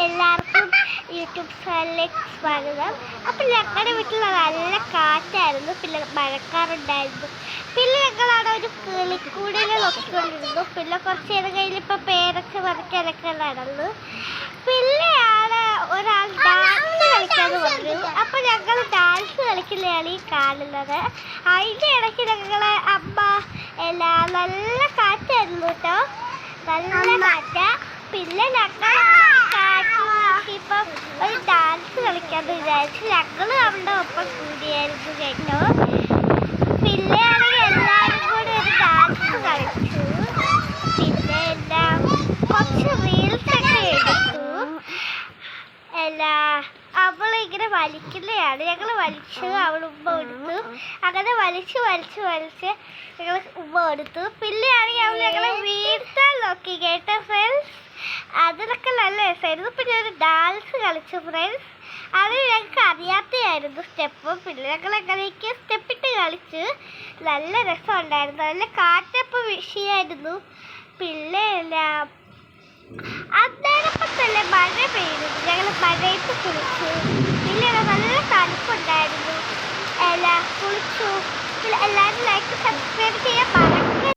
എല്ലാവർക്കും യൂട്യൂബ് ചാനലിലേക്ക് സ്വാഗതം. അപ്പം ഞങ്ങളുടെ വീട്ടിൽ നല്ല കാറ്റായിരുന്നു, പിന്നെ മഴക്കാറുണ്ടായിരുന്നു. പിന്നെ ഞങ്ങളവിടെ ഒരു കിളിക്കൂടിൽ നോക്കിക്കൊണ്ടിരുന്നു. പിന്നെ കുറച്ച് നേരം കഴിഞ്ഞപ്പോൾ പേരൊക്കെ പറിക്കാനൊക്കെ നടന്നു. പിന്നെയാണ് ഒരാൾ ഡാൻസ് കളിക്കാന്ന് പറഞ്ഞു. അപ്പം ഞങ്ങൾ ഡാൻസ് കളിക്കുന്നതാണ് ഈ കാണുന്നത്. അതിൻ്റെ ഇടയ്ക്ക് ഞങ്ങളെ അമ്മ നല്ല കാറ്റായിരുന്നു കേട്ടോ, നല്ല കാറ്റാ. പിന്നെ ഞങ്ങൾ ഇപ്പം ഒരു ഡാൻസ് കളിക്കാന്ന് വിചാരിച്ചു ഞങ്ങൾ അവിടെ ഒപ്പം കൂടിയായിരുന്നു കേട്ടോ. പിന്നെ ആണെങ്കിൽ എല്ലാവരും കൂടി ഒരു ഡാൻസ് കളിച്ചു. പിന്നെ എല്ലാം കുറച്ച് റീൽസൊക്കെ എടുത്തു. അവളിങ്ങനെ വലിക്കുന്നതാണ്, ഞങ്ങൾ വലിച്ചു, അവൾ ഉമ്മ എടുത്തു. അങ്ങനെ വലിച്ച് ഞങ്ങൾ ഉമ്മ എടുത്തു. പിന്നെയാണെങ്കിൽ അവൾ ഞങ്ങളെ വീഴ്ത്താൻ നോക്കി കേട്ടോ ഫ്രണ്ട്സ്. അതിലൊക്കെ നല്ല രസമായിരുന്നു. പിന്നെ ഒരു ഡാൻസ് കളിച്ചു ഫ്രണ്ട്സ്, അത് ഞങ്ങൾക്ക് അറിയാത്തതായിരുന്നു സ്റ്റെപ്പ്. പിന്നെ ഞങ്ങൾ എങ്ങനെയൊക്കെ സ്റ്റെപ്പിട്ട് കളിച്ച് നല്ല രസമുണ്ടായിരുന്നു. നല്ല കാറ്റപ്പം വിഷയമായിരുന്നു. പിന്നെ അന്നേരപ്പം തന്നെ മഴ പെയ്തു. ഞങ്ങൾ മഴയത്ത് കുളിച്ചു. പിന്നെ നല്ല തണുപ്പുണ്ടായിരുന്നു. കുളിച്ചു. പിന്നെ എല്ലാവരും ലൈക്ക് സബ്സ്ക്രൈബ് ചെയ്യാൻ